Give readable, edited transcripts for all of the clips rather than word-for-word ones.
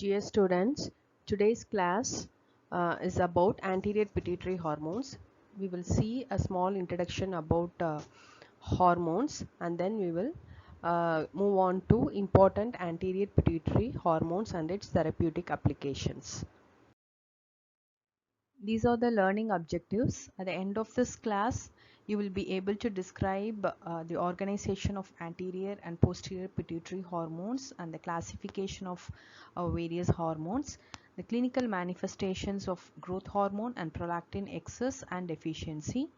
Dear students, today's class is about anterior pituitary hormones. We will see a small introduction about hormones, and then we will move on to important anterior pituitary hormones and its therapeutic applications. These are the learning objectives. At the end of this class, you will be able to describe the organization of anterior and posterior pituitary hormones and the classification of various hormones, the clinical manifestations of growth hormone and prolactin excess and deficiency,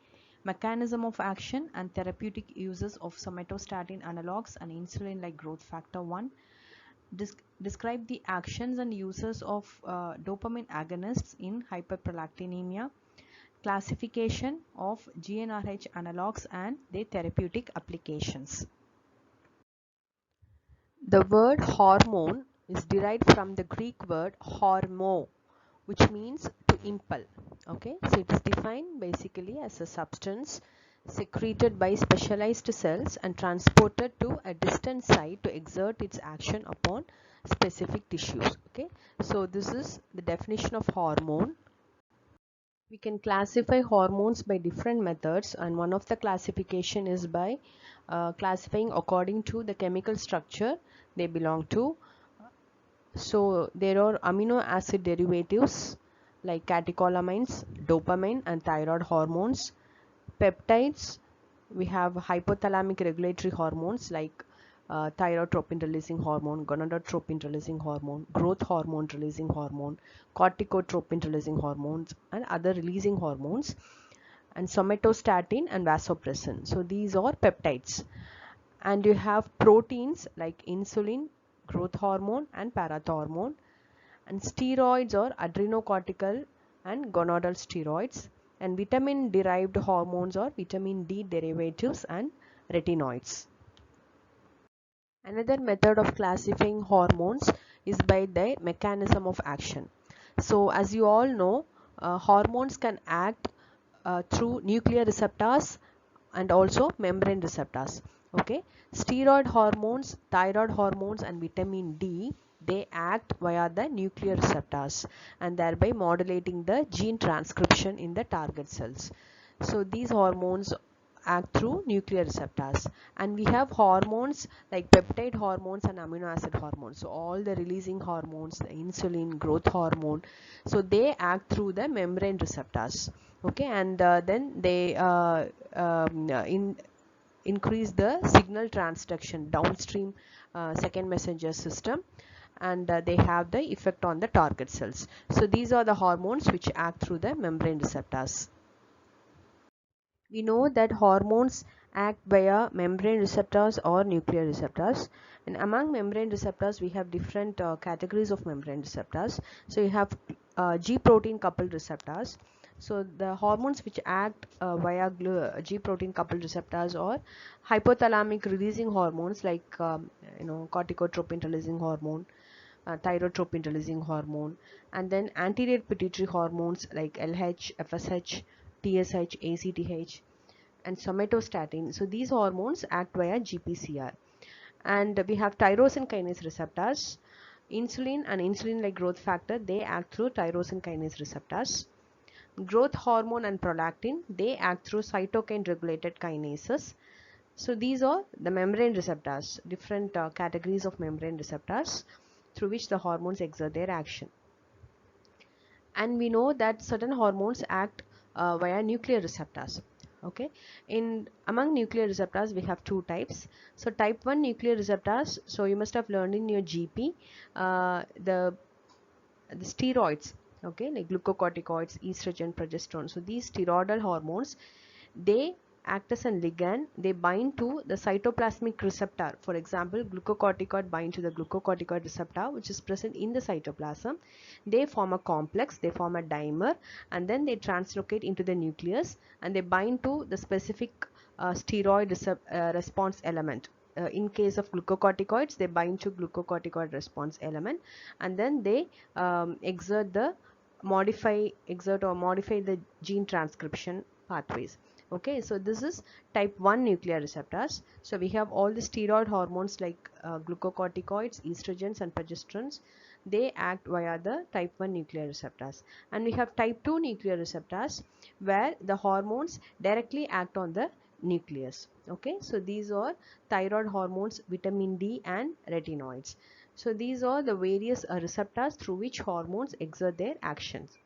mechanism of action and therapeutic uses of somatostatin analogs and insulin like growth factor 1. Describe the actions and uses of dopamine agonists in hyperprolactinemia, classification of GnRH analogs and their therapeutic applications. The word hormone is derived from the Greek word hormo, which means to impel. Okay, so it is defined basically as a substance secreted by specialized cells and transported to a distant site to exert its action upon specific tissues. Okay, so this is the definition of hormone. We can classify hormones by different methods, and one of the classification is by classifying according to the chemical structure they belong to. So there are amino acid derivatives like catecholamines, dopamine and thyroid hormones. Peptides, we have hypothalamic regulatory hormones like thyrotropin releasing hormone, gonadotropin releasing hormone, growth hormone releasing hormone, corticotropin releasing hormones and other releasing hormones, and somatostatin and vasopressin. So these are peptides. And you have proteins like insulin, growth hormone and parathormone, and steroids or adrenocortical and gonadal steroids, and vitamin derived hormones or vitamin D derivatives and retinoids. Another method of classifying hormones is by the mechanism of action. So as you all know, hormones can act through nuclear receptors and also membrane receptors. Okay, steroid hormones, thyroid hormones and vitamin D, they act via the nuclear receptors and thereby modulating the gene transcription in the target cells. So these hormones act through nuclear receptors, and we have hormones like peptide hormones and amino acid hormones. So all the releasing hormones, the insulin, growth hormone, so they act through the membrane receptors. Okay, and then they increase the signal transduction downstream second messenger system, and they have the effect on the target cells. So these are the hormones which act through the membrane receptors. We know that hormones act via membrane receptors or nuclear receptors, and among membrane receptors we have different categories of membrane receptors. So you have G protein coupled receptors. So the hormones which act via G protein coupled receptors or hypothalamic releasing hormones like corticotropin releasing hormone, thyrotropin releasing hormone, and then anterior pituitary hormones like LH, FSH, TSH, ACTH and somatostatin. So these hormones act via GPCR. And we have tyrosine kinase receptors, insulin and insulin like growth factor, they act through tyrosine kinase receptors. Growth hormone and prolactin, they act through cytokine regulated kinases. So these are the membrane receptors, different categories of membrane receptors through which the hormones exert their action. And we know that certain hormones act via nuclear receptors. Okay, in among nuclear receptors we have two types. So type 1 nuclear receptors, so you must have learned in your GP, the steroids, okay, like glucocorticoids, estrogen, progesterone. So these steroidal hormones, they act as a ligand. They bind to the cytoplasmic receptor. For example, glucocorticoid bind to the glucocorticoid receptor which is present in the cytoplasm. They form a complex, they form a dimer, and then they translocate into the nucleus and they bind to the specific steroid response element. In case of glucocorticoids, they bind to glucocorticoid response element, and then they exert or modify the gene transcription pathways. Okay, so this is type 1 nuclear receptors. So we have all the steroid hormones like glucocorticoids, estrogens and progesterones. they act via the type 1 nuclear receptors, and we have type 2 nuclear receptors where the hormones directly act on the nucleus. Okay, so these are thyroid hormones, vitamin D and retinoids. So these are the various receptors through which hormones exert their actions.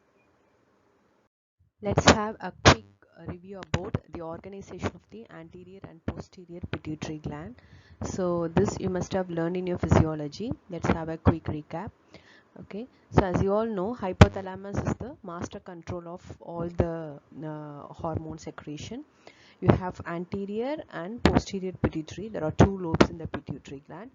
Let's have a quick review about the organization of the anterior and posterior pituitary gland. So this you must have learned in your physiology. Let's have a quick recap. Okay, so as you all know, hypothalamus is the master control of all the hormone secretion. You have anterior and posterior pituitary. There are two lobes in the pituitary gland,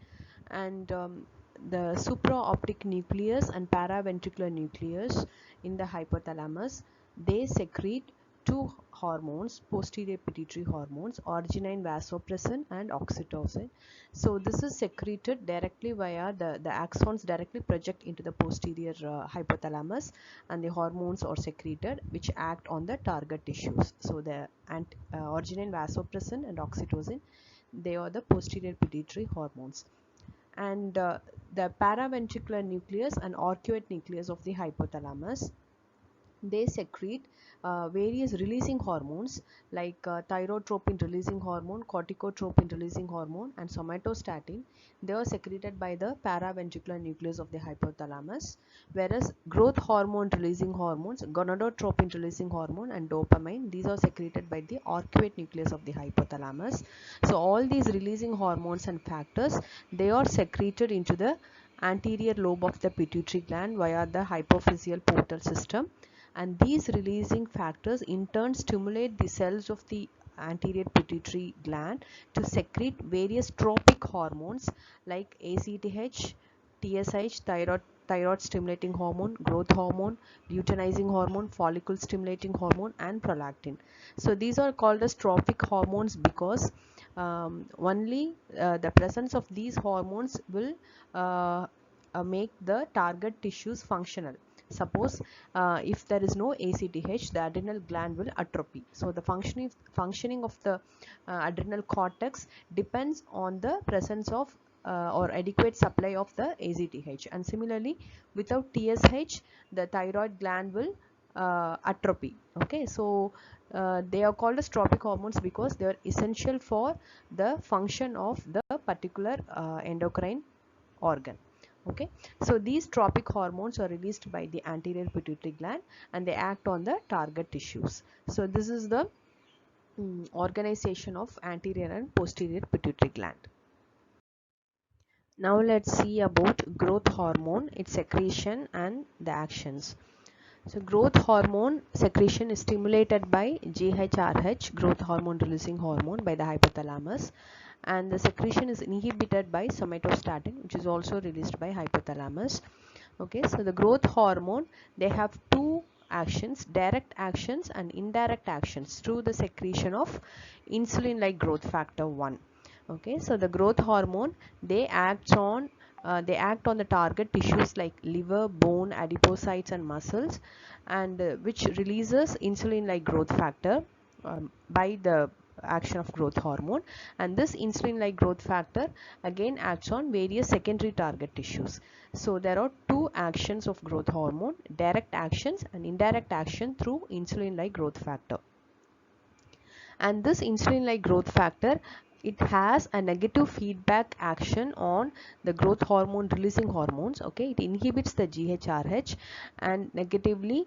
and the supraoptic nucleus and paraventricular nucleus in the hypothalamus, they secrete two hormones, posterior pituitary hormones, arginine vasopressin and oxytocin. So this is secreted directly via the axons directly project into the posterior hypothalamus, and the hormones are secreted which act on the target tissues. So the arginine vasopressin and oxytocin, they are the posterior pituitary hormones. And the paraventricular nucleus and arcuate nucleus of the hypothalamus, they secrete various releasing hormones like thyrotropin releasing hormone, corticotropin releasing hormone and somatostatin. They are secreted by the paraventricular nucleus of the hypothalamus, whereas growth hormone releasing hormones, gonadotropin releasing hormone and dopamine, these are secreted by the arcuate nucleus of the hypothalamus. So all these releasing hormones and factors, they are secreted into the anterior lobe of the pituitary gland via the hypophyseal portal system, and these releasing factors in turn stimulate the cells of the anterior pituitary gland to secrete various tropic hormones like ACTH, TSH, thyroid stimulating hormone, growth hormone, luteinizing hormone, follicle stimulating hormone and prolactin. So these are called as tropic hormones because only the presence of these hormones will make the target tissues functional. Suppose if there is no ACTH, the adrenal gland will atrophy. So the functioning of the adrenal cortex depends on the presence of or adequate supply of the ACTH, and similarly without TSH the thyroid gland will atrophy. Okay, so they are called as tropic hormones because they are essential for the function of the particular endocrine organ. Okay, so these tropic hormones are released by the anterior pituitary gland and they act on the target tissues. So this is the organization of anterior and posterior pituitary gland. Now let's see about growth hormone, its secretion and the actions. So growth hormone secretion is stimulated by GHRH, growth hormone releasing hormone, by the hypothalamus, and the secretion is inhibited by somatostatin, which is also released by hypothalamus. Okay, so the growth hormone, they have two actions, direct actions and indirect actions through the secretion of insulin like growth factor 1. Okay, so the growth hormone, they act on the target tissues like liver, bone, adipocytes and muscles, and which releases insulin like growth factor by the action of growth hormone, and this insulin like growth factor again acts on various secondary target tissues. So there are two actions of growth hormone, direct actions and indirect action through insulin like growth factor. And this insulin like growth factor, it has a negative feedback action on the growth hormone releasing hormones. Okay, it inhibits the GHRH and negatively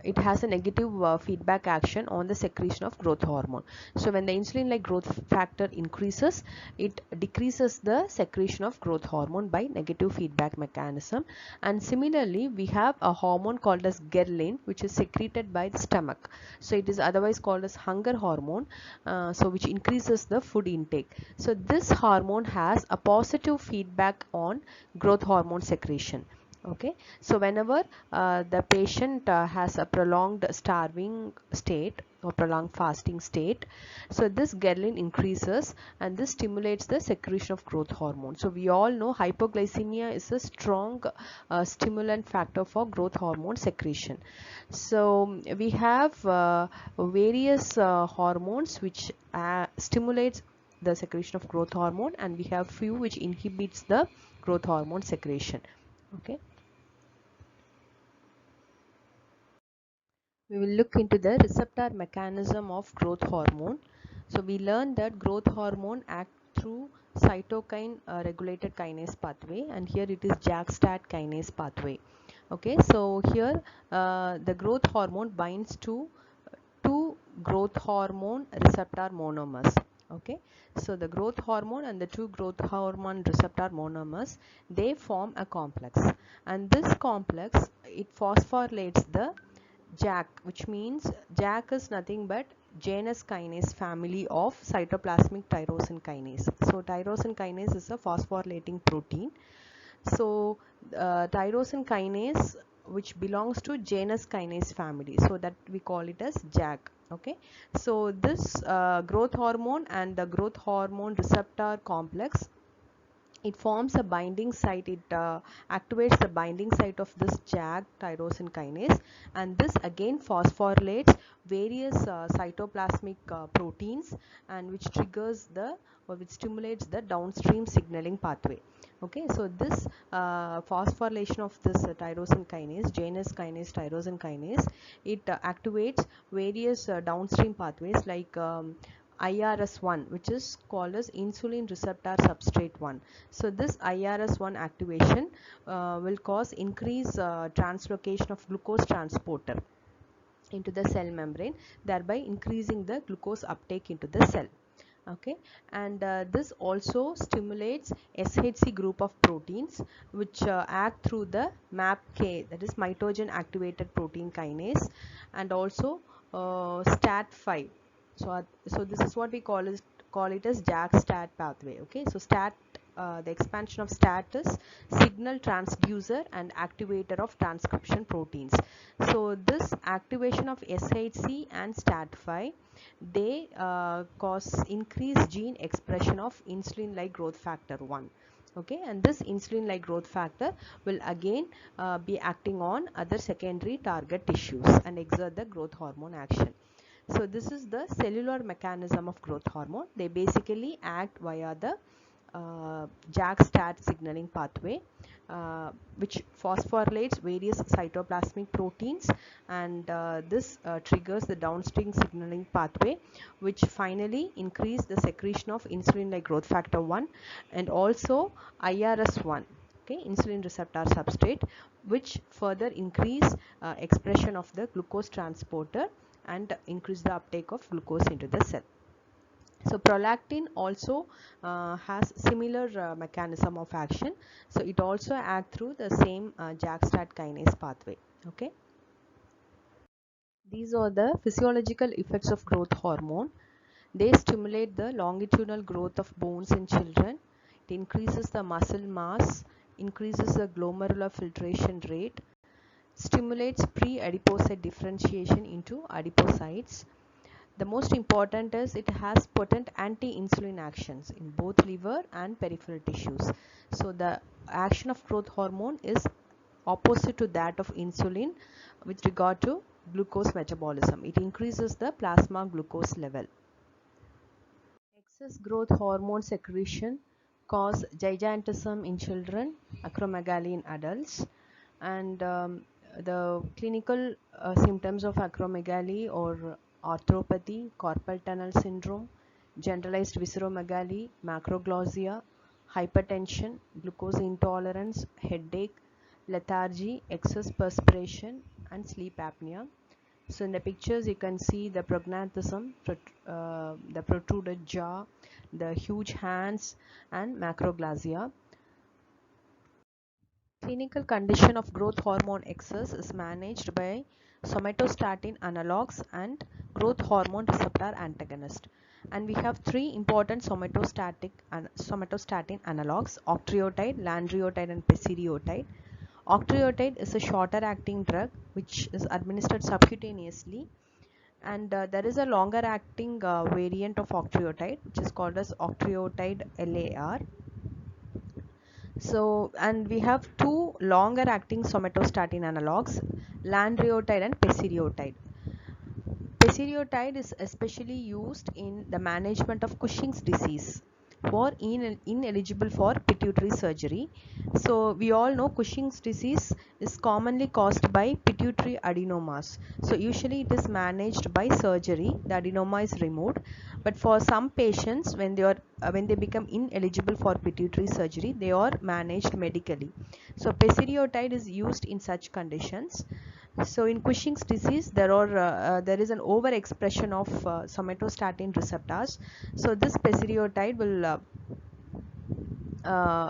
it has a negative feedback action on the secretion of growth hormone. So when the insulin like growth factor increases, it decreases the secretion of growth hormone by negative feedback mechanism. And similarly we have a hormone called as ghrelin, which is secreted by the stomach. So it is otherwise called as hunger hormone, so which increases the food intake. So this hormone has a positive feedback on growth hormone secretion. Okay, so whenever the patient has a prolonged starving state or prolonged fasting state, so this ghrelin increases and this stimulates the secretion of growth hormone. So we all know hypoglycemia is a strong stimulant factor for growth hormone secretion. So we have various hormones which stimulates the secretion of growth hormone, and we have few which inhibits the growth hormone secretion. Okay. We will look into the receptor mechanism of growth hormone. So we learned that growth hormone act through cytokine regulated kinase pathway, and here it is JAK-STAT kinase pathway. Okay, so here the growth hormone binds to two growth hormone receptor monomers. Okay, so the growth hormone and the two growth hormone receptor monomers, they form a complex, and this complex, it phosphorylates the JAK, which means JAK is nothing but Janus kinase family of cytoplasmic tyrosine kinase. So tyrosine kinase is a phosphorylating protein. So tyrosine kinase, which belongs to Janus kinase family, so that we call it as JAK. Okay, so this growth hormone and the growth hormone receptor complex, it forms a binding site. It activates the binding site of this JAK tyrosine kinase, and this again phosphorylates various cytoplasmic proteins, and which triggers the, or which stimulates the downstream signaling pathway. Okay, so this phosphorylation of this tyrosine kinase, Janus kinase, tyrosine kinase, it activates various downstream pathways like IRS1, which is called as insulin receptor substrate 1. So this IRS1 activation will cause increased translocation of glucose transporter into the cell membrane, thereby increasing the glucose uptake into the cell. Okay, and this also stimulates SHC group of proteins, which act through the MAPK, that is mitogen activated protein kinase, and also STAT5. So this is what we call it as JAK-STAT pathway. Okay, so STAT, the expansion of STAT is signal transducer and activator of transcription proteins. So this activation of SHC and STAT5, they cause increased gene expression of insulin-like growth factor 1. Okay, and this insulin-like growth factor will again be acting on other secondary target tissues and exert the growth hormone action. So this is the cellular mechanism of growth hormone. They basically act via the JAK-STAT signaling pathway, which phosphorylates various cytoplasmic proteins, and this triggers the downstream signaling pathway, which finally increase the secretion of insulin like growth factor 1 and also IRS1, okay, insulin receptor substrate, which further increase expression of the glucose transporter and increase the uptake of glucose into the cell. So prolactin also has similar mechanism of action. So it also acts through the same JAK-STAT kinase pathway. Okay. These are the physiological effects of growth hormone. They stimulate the longitudinal growth of bones in children. It increases the muscle mass, increases the glomerular filtration rate, stimulates pre-adipocyte differentiation into adipocytes. The most important is it has potent anti-insulin actions in both liver and peripheral tissues. So the action of growth hormone is opposite to that of insulin with regard to glucose metabolism. It increases the plasma glucose level. Excess growth hormone secretion cause gigantism in children, acromegaly in adults, and the clinical symptoms of acromegaly or arthropathy, carpal tunnel syndrome, generalized visceromegaly, macroglossia, hypertension, glucose intolerance, headache, lethargy, excess perspiration, and sleep apnea. So in the pictures you can see the prognathism, the protruded jaw, the huge hands, and macroglossia. Clinical condition of growth hormone excess is managed by somatostatin analogs and growth hormone receptor antagonist. And we have three important somatostatin analogs: octreotide, lanreotide, and pesireotide. Octreotide is a shorter acting drug which is administered subcutaneously, and there is a longer acting variant of octreotide which is called as octreotide LAR. So, and we have two longer acting somatostatin analogs, lanreotide and pesireotide. Pesireotide is especially used in the management of Cushing's disease. who are ineligible for pituitary surgery. So we all know Cushing's disease is commonly caused by pituitary adenomas. So usually it is managed by surgery. The adenoma is removed, but for some patients, when they become ineligible for pituitary surgery, they are managed medically. So pasireotide is used in such conditions. So in Cushing's disease, there is an overexpression of somatostatin receptors. So this pasireotide will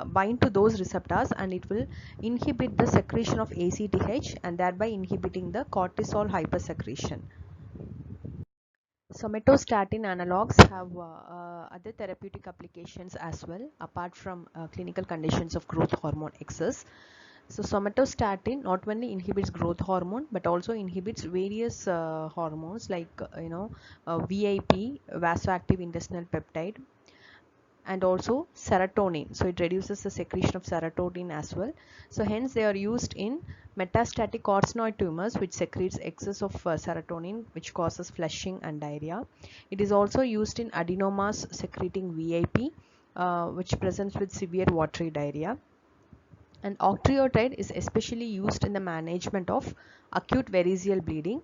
bind to those receptors, and it will inhibit the secretion of ACTH, and thereby inhibiting the cortisol hypersecretion. Somatostatin analogs have other therapeutic applications as well, apart from clinical conditions of growth hormone excess. So somatostatin not only inhibits growth hormone but also inhibits various hormones like VIP, vasoactive intestinal peptide, and also serotonin. So it reduces the secretion of serotonin as well. So hence they are used in metastatic carcinoid tumors which secretes excess of serotonin, which causes flushing and diarrhea. It is also used in adenomas secreting VIP, which presents with severe watery diarrhea. And octreotide is especially used in the management of acute variceal bleeding.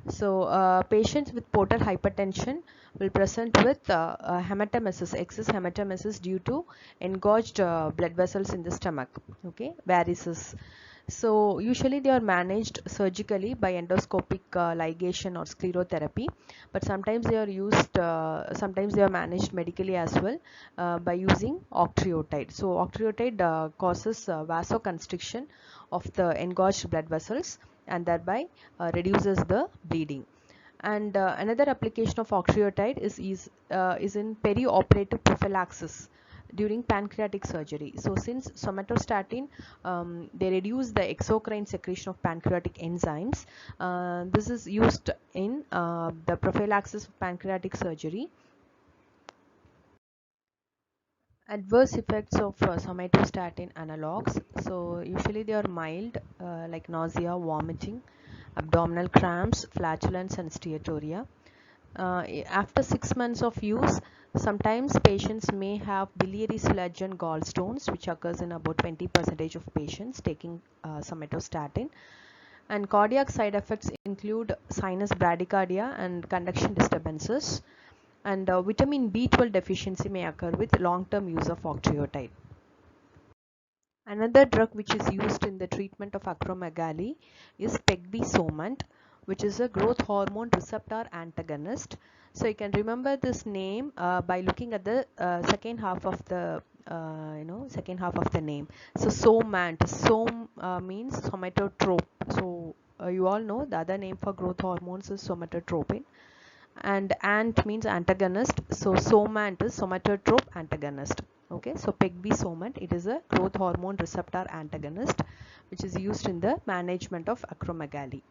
So patients with portal hypertension will present with hematemesis, excess hematemesis due to engorged blood vessels in the stomach, okay, varices. So usually they are managed surgically by endoscopic ligation or sclerotherapy, but sometimes they are managed medically as well by using octreotide. So octreotide causes vasoconstriction of the engorged blood vessels, and thereby reduces the bleeding. And another application of octreotide is in perioperative prophylaxis during pancreatic surgery. So since somatostatin they reduce the exocrine secretion of pancreatic enzymes, this is used in the prophylaxis of pancreatic surgery. Adverse effects of somatostatin analogs. So usually they are mild, like nausea, vomiting, abdominal cramps, flatulence, and steatorrhea. After 6 months of use, sometimes patients may have biliary sludge and gallstones, which occurs in about 20% of patients taking somatostatin. And cardiac side effects include sinus bradycardia and conduction disturbances. And vitamin B12 deficiency may occur with long-term use of octreotide. Another drug which is used in the treatment of acromegaly is pegvisomant, which is a growth hormone receptor antagonist. So you can remember this name by looking at the second half of the name. So somant, means somatotrope. So you all know the other name for growth hormones is somatotropin, and ant means antagonist. So somant is somatotrope antagonist. Okay, so pegvisomant, it is a growth hormone receptor antagonist which is used in the management of acromegaly.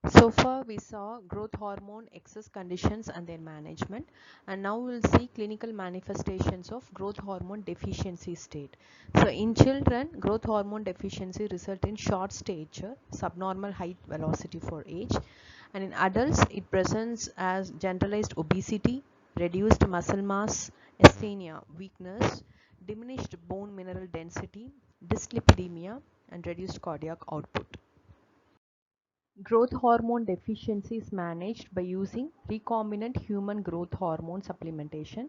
So far we saw growth hormone excess conditions and their management, and now we'll see clinical manifestations of growth hormone deficiency state. So in children, growth hormone deficiency result in short stature, subnormal height velocity for age, and in adults it presents as generalized obesity, reduced muscle mass, asthenia, weakness, diminished bone mineral density, dyslipidemia, and reduced cardiac output. Growth hormone deficiency is managed by using recombinant human growth hormone supplementation.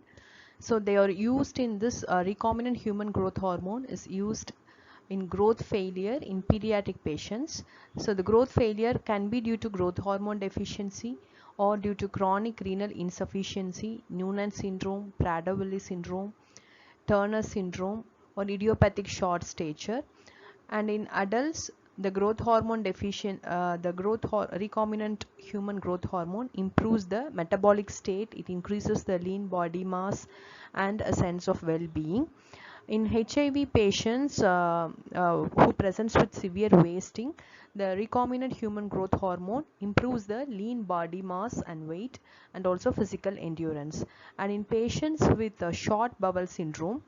So they are used in this recombinant human growth hormone is used in growth failure in pediatric patients. So the growth failure can be due to growth hormone deficiency or due to chronic renal insufficiency, Noonan syndrome, Prader-Willi syndrome, Turner syndrome, or idiopathic short stature. And in adults, the growth hormone recombinant human growth hormone improves the metabolic state. It increases the lean body mass and a sense of well-being. In HIV patients who presents with severe wasting, the recombinant human growth hormone improves the lean body mass and weight, and also physical endurance. And in patients with short bowel syndrome,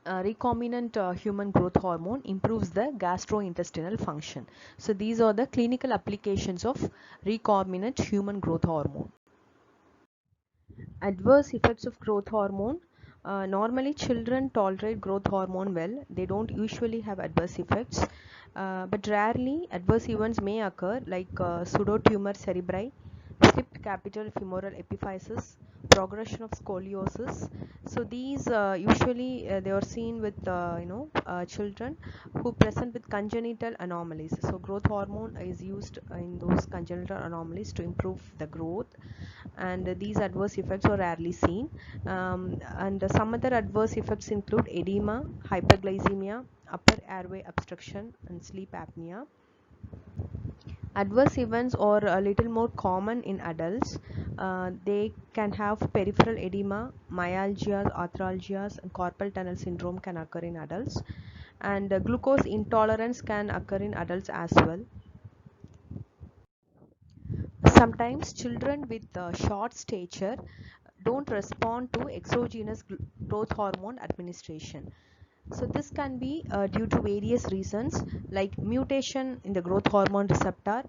recombinant human growth hormone improves the gastrointestinal function. So these are the clinical applications of recombinant human growth hormone. Adverse effects of growth hormone. Normally children tolerate growth hormone well. They don't usually have adverse effects, but rarely adverse events may occur, like pseudotumor cerebri, slipped capital femoral epiphysis, progression of scoliosis. So these usually they are seen with children who present with congenital anomalies. So growth hormone is used in those congenital anomalies to improve the growth, and these adverse effects are rarely seen. And some other adverse effects include edema, hyperglycemia, upper airway obstruction, and sleep apnea. Adverse events are a little more common in adults. They can have peripheral edema, myalgias, arthralgias, and carpal tunnel syndrome can occur in adults, and glucose intolerance can occur in adults as well. Sometimes children with short stature don't respond to exogenous growth hormone administration. So this can be due to various reasons, like mutation in the growth hormone receptor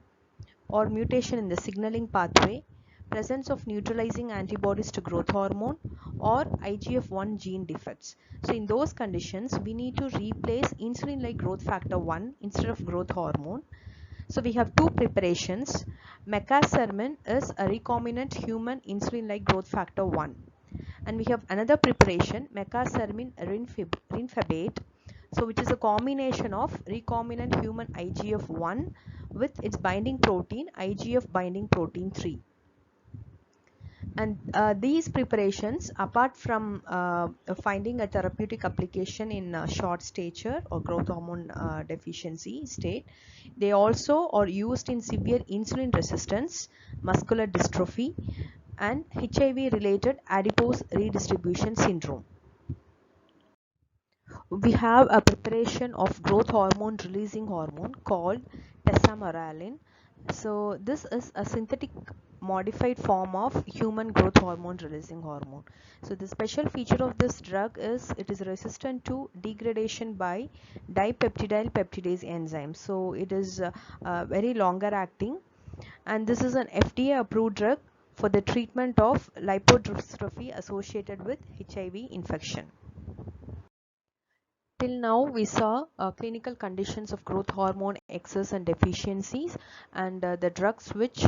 or mutation in the signaling pathway, presence of neutralizing antibodies to growth hormone, or IGF-1 gene defects. So in those conditions, we need to replace insulin-like growth factor 1 instead of growth hormone. So we have two preparations. Mecasermin is a recombinant human insulin-like growth factor 1. And we have another preparation, mecasermin rinfabate, so which is a combination of recombinant human IGF-1 with its binding protein IGF binding protein 3. And these preparations, apart from finding a therapeutic application in short stature or growth hormone deficiency state, they also are used in severe insulin resistance, muscular dystrophy, and HIV related adipose redistribution syndrome. We have a preparation of growth hormone releasing hormone called tesamorelin. So this is a synthetic modified form of human growth hormone releasing hormone. So the special feature of this drug is it is resistant to degradation by dipeptidyl peptidase enzyme. So it is very longer acting, and this is an FDA approved drug for the treatment of lipodystrophy associated with HIV infection. Till now we saw clinical conditions of growth hormone excess and deficiencies, and the drugs which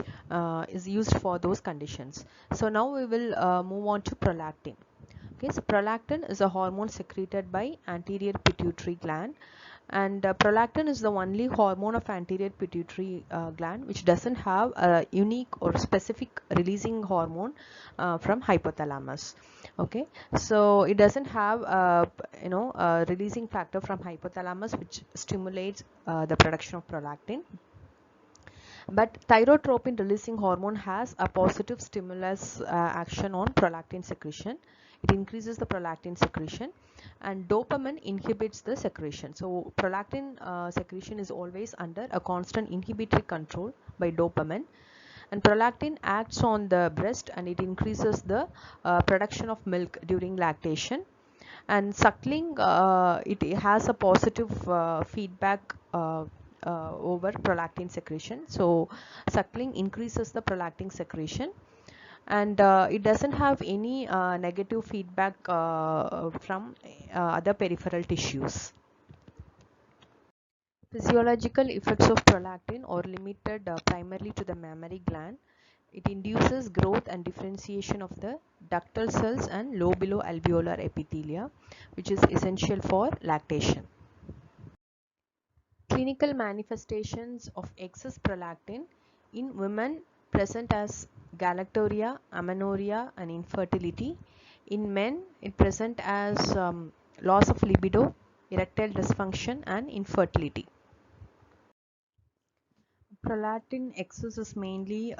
is used for those conditions. So now we will move on to prolactin. Okay, so prolactin is a hormone secreted by anterior pituitary gland, and prolactin is the only hormone of anterior pituitary gland which doesn't have a unique or specific releasing hormone from hypothalamus. Okay, so it doesn't have a releasing factor from hypothalamus which stimulates the production of prolactin, but thyrotropin releasing hormone has a positive stimulus action on prolactin secretion. It increases the prolactin secretion, and dopamine inhibits the secretion. So prolactin secretion is always under a constant inhibitory control by dopamine, and prolactin acts on the breast and it increases the production of milk during lactation. And suckling, it has a positive feedback over prolactin secretion. So suckling increases the prolactin secretion, and it doesn't have any negative feedback from other peripheral tissues. Physiological effects of prolactin are limited primarily to the mammary gland. It induces growth and differentiation of the ductal cells and lobulo-alveolar epithelia, which is essential for lactation. Clinical manifestations of excess prolactin in women present as galactorrhea, amenorrhea, and infertility. In men, it present as loss of libido, erectile dysfunction, and infertility. Prolactin excess is mainly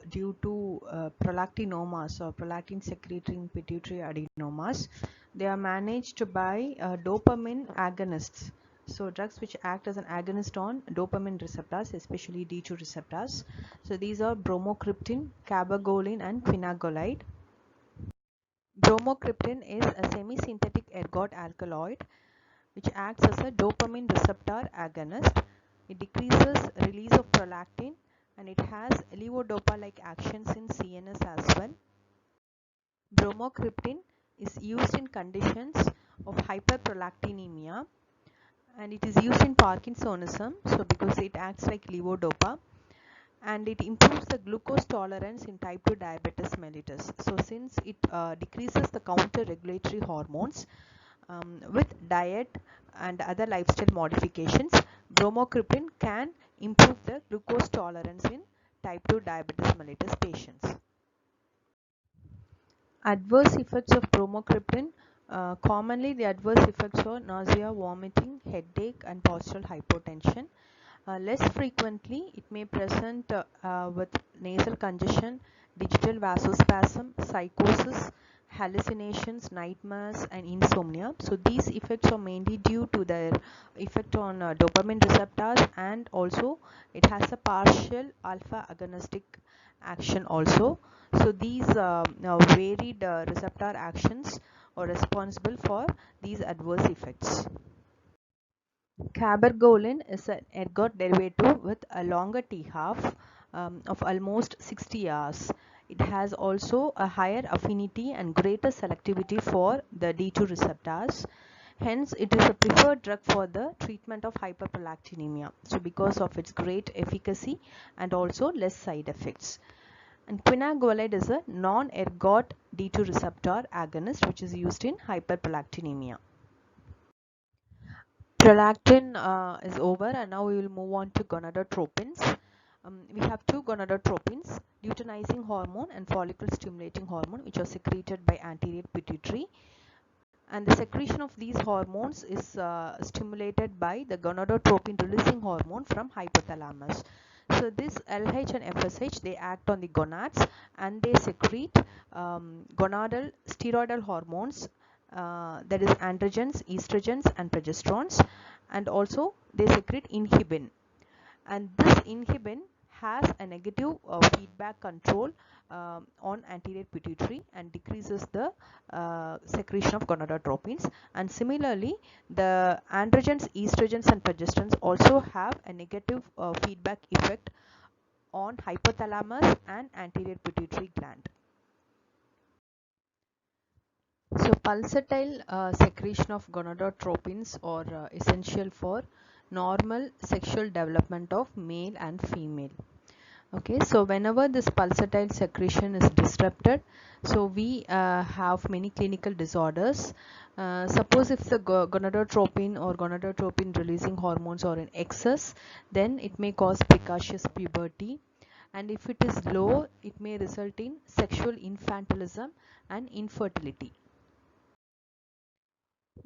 due to prolactinomas or prolactin secreting pituitary adenomas. They are managed by dopamine agonists. So drugs which act as an agonist on dopamine receptors, especially D2 receptors. So these are bromocriptine, cabergoline, and quinagolide. Bromocriptine is a semi-synthetic ergot alkaloid which acts as a dopamine receptor agonist. It decreases release of prolactin, and it has levodopa-like actions in CNS as well. Bromocriptine is used in conditions of hyperprolactinemia, and it is used in Parkinsonism, so because it acts like levodopa, and it improves the glucose tolerance in type 2 diabetes mellitus. So since it decreases the counter regulatory hormones, with diet and other lifestyle modifications, bromocriptine can improve the glucose tolerance in type 2 diabetes mellitus patients. Adverse effects of bromocriptine. Commonly the adverse effects are nausea, vomiting, headache and postural hypotension. Less frequently it may present with nasal congestion, digital vasospasm, psychosis, hallucinations, nightmares and insomnia. So these effects are mainly due to their effect on dopamine receptors, and also it has a partial alpha agonistic action also. So these varied receptor actions are responsible for these adverse effects. Cabergoline is an ergot derivative with a longer T-half of almost 60 hours. It has also a higher affinity and greater selectivity for the D2 receptors. Hence, it is a preferred drug for the treatment of hyperprolactinemia. So, because of its great efficacy and also less side effects. And quinaguolide is a non-ergot D2 receptor agonist which is used in hyperprolactinemia. Prolactin is over, and now we will move on to gonadotropins. We have two gonadotropins, luteinizing hormone and follicle stimulating hormone, which are secreted by anterior pituitary, and the secretion of these hormones is stimulated by the gonadotropin releasing hormone from hypothalamus. So this LH and FSH, they act on the gonads and they secrete gonadal steroidal hormones, that is androgens, estrogens and progesterones, and also they secrete inhibin, and this inhibin has a negative feedback control on anterior pituitary and decreases the secretion of gonadotropins. And similarly, the androgens, estrogens and progesterones also have a negative feedback effect on hypothalamus and anterior pituitary gland. So pulsatile secretion of gonadotropins are essential for normal sexual development of male and female. Okay, so whenever this pulsatile secretion is disrupted, so we have many clinical disorders. Suppose if the gonadotropin or gonadotropin releasing hormones are in excess, then it may cause precocious puberty, and if it is low, it may result in sexual infantilism and infertility.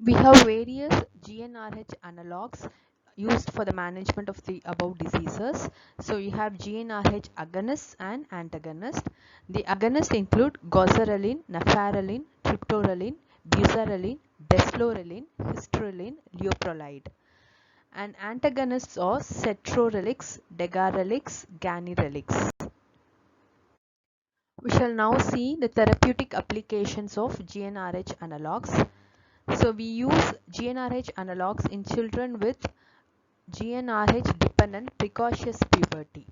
We have various GnRH analogs used for the management of the above diseases. So you have GnRH agonists and antagonists. The agonists include goserelin, nafarelin, triptorelin, buserelin, deslorelin, histrelin, leuprolide. And antagonists are cetrorelix, degarelix, ganirelix. We shall now see the therapeutic applications of GnRH analogs. So we use GnRH analogs in children with GnRH dependent precocious puberty.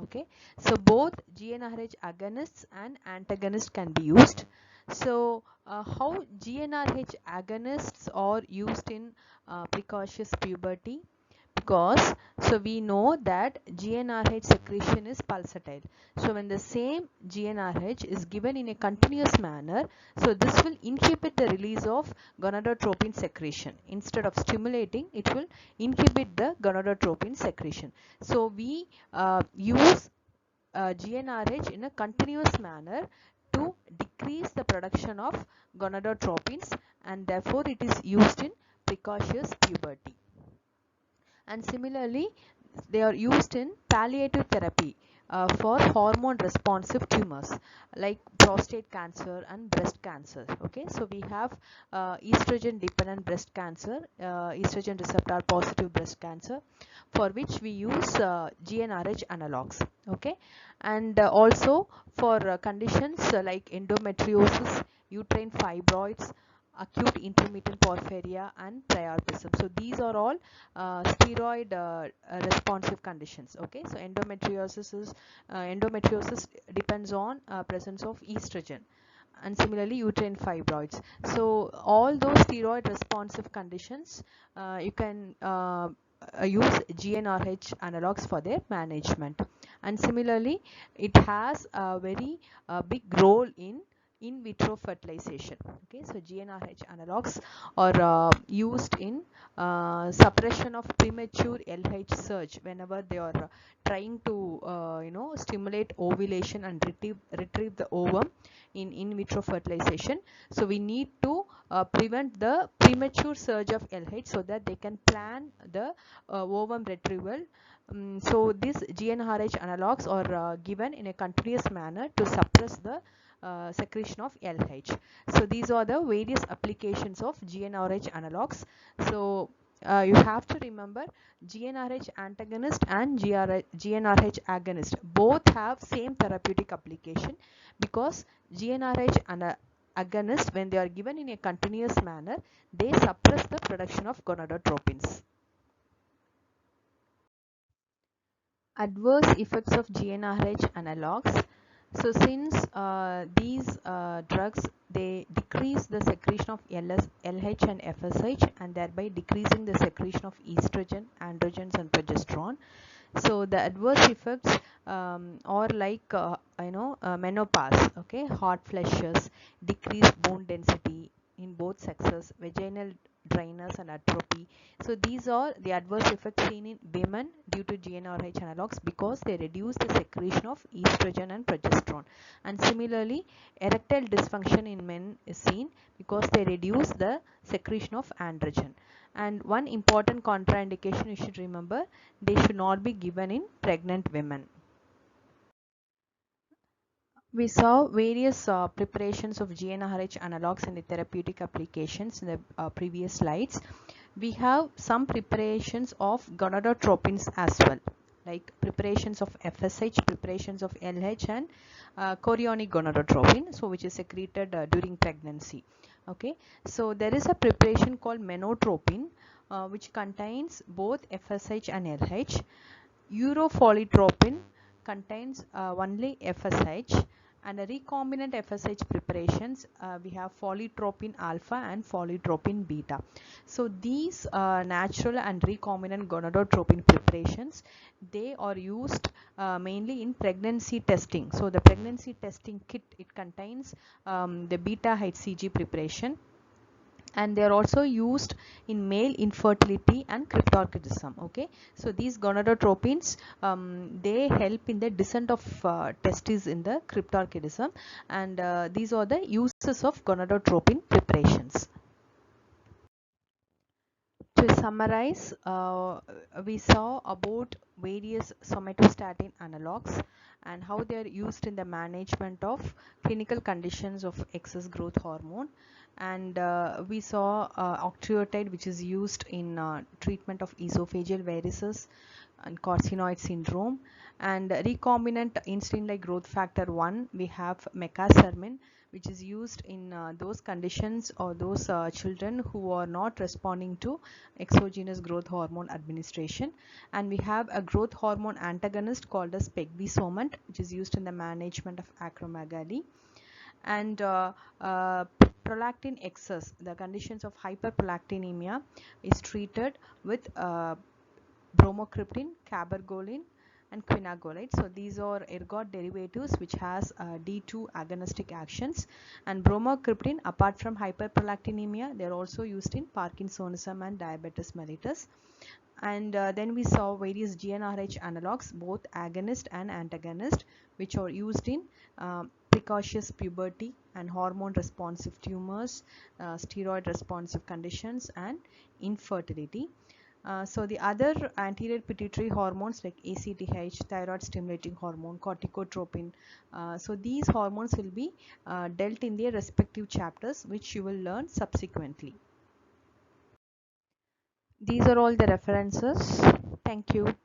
Okay, so both GnRH agonists and antagonists can be used. So how GnRH agonists are used in precocious puberty? Because so we know that GnRH secretion is pulsatile. So when the same GnRH is given in a continuous manner, so this will inhibit the release of gonadotropin secretion. Instead of stimulating, it will inhibit the gonadotropin secretion. So we use GnRH in a continuous manner to decrease the production of gonadotropins, and therefore it is used in precocious puberty. And similarly, they are used in palliative therapy for hormone responsive tumors like prostate cancer and breast cancer. Okay, so we have estrogen dependent breast cancer, estrogen receptor positive breast cancer, for which we use GnRH analogs. Okay, and also for conditions like endometriosis, uterine fibroids, acute intermittent porphyria and priapism. So these are all steroid responsive conditions. Okay, so endometriosis depends on presence of estrogen, and similarly uterine fibroids. So all those steroid responsive conditions, you can use GnRH analogs for their management. And similarly, it has a very big role in vitro fertilization. Okay, so GnRH analogs are used in suppression of premature LH surge whenever they are trying to stimulate ovulation and retrieve the ovum in vitro fertilization. So we need to prevent the premature surge of LH so that they can plan the ovum retrieval. So these GnRH analogs are given in a continuous manner to suppress the secretion of LH. So these are the various applications of GnRH analogs. So you have to remember GnRH antagonist and GnRH agonist both have same therapeutic application, because GnRH agonist, when they are given in a continuous manner, they suppress the production of gonadotropins. Adverse effects of GnRH analogs. So since these drugs, they decrease the secretion of LH and FSH, and thereby decreasing the secretion of estrogen, androgens and progesterone. So the adverse effects are like menopause, okay, hot flushes, decreased bone density in both sexes, vaginal dryness and atrophy. So these are the adverse effects seen in women due to GnRH analogs, because they reduce the secretion of estrogen and progesterone. And similarly, erectile dysfunction in men is seen because they reduce the secretion of androgen. And one important contraindication you should remember, they should not be given in pregnant women. We saw various preparations of GnRH analogs in the therapeutic applications in the previous slides. We have some preparations of gonadotropins as well, like preparations of FSH, preparations of LH, and chorionic gonadotropin, so which is secreted during pregnancy. Okay, so there is a preparation called menotropin, which contains both FSH and LH. Urofolitropin contains only FSH, and a recombinant FSH preparations, we have folitropin alpha and folitropin beta. So these natural and recombinant gonadotropin preparations, they are used mainly in pregnancy testing. So the pregnancy testing kit, it contains the beta HCG preparation, and they are also used in male infertility and cryptorchidism. Okay, so these gonadotropins, they help in the descent of testes in the cryptorchidism, and these are the uses of gonadotropin preparations. To summarize, we saw about various somatostatin analogs and how they are used in the management of clinical conditions of excess growth hormone, and we saw octreotide, which is used in treatment of esophageal varices and carcinoid syndrome. And recombinant insulin like growth factor 1, we have mecasermin, which is used in those conditions or those children who are not responding to exogenous growth hormone administration. And we have a growth hormone antagonist called as pegvisomant, which is used in the management of acromegaly. And prolactin excess, the conditions of hyperprolactinemia, is treated with bromocriptine, cabergoline and quinagolide. So these are ergot derivatives which has D2 agonistic actions. And bromocriptine, apart from hyperprolactinemia, they are also used in Parkinsonism and diabetes mellitus. And then we saw various GnRH analogs, both agonist and antagonist, which are used in precocious puberty and hormone responsive tumors, steroid responsive conditions and infertility. So the other anterior pituitary hormones like ACTH, thyroid stimulating hormone, corticotropin, so these hormones will be dealt in their respective chapters, which you will learn subsequently. These are all the references. Thank you.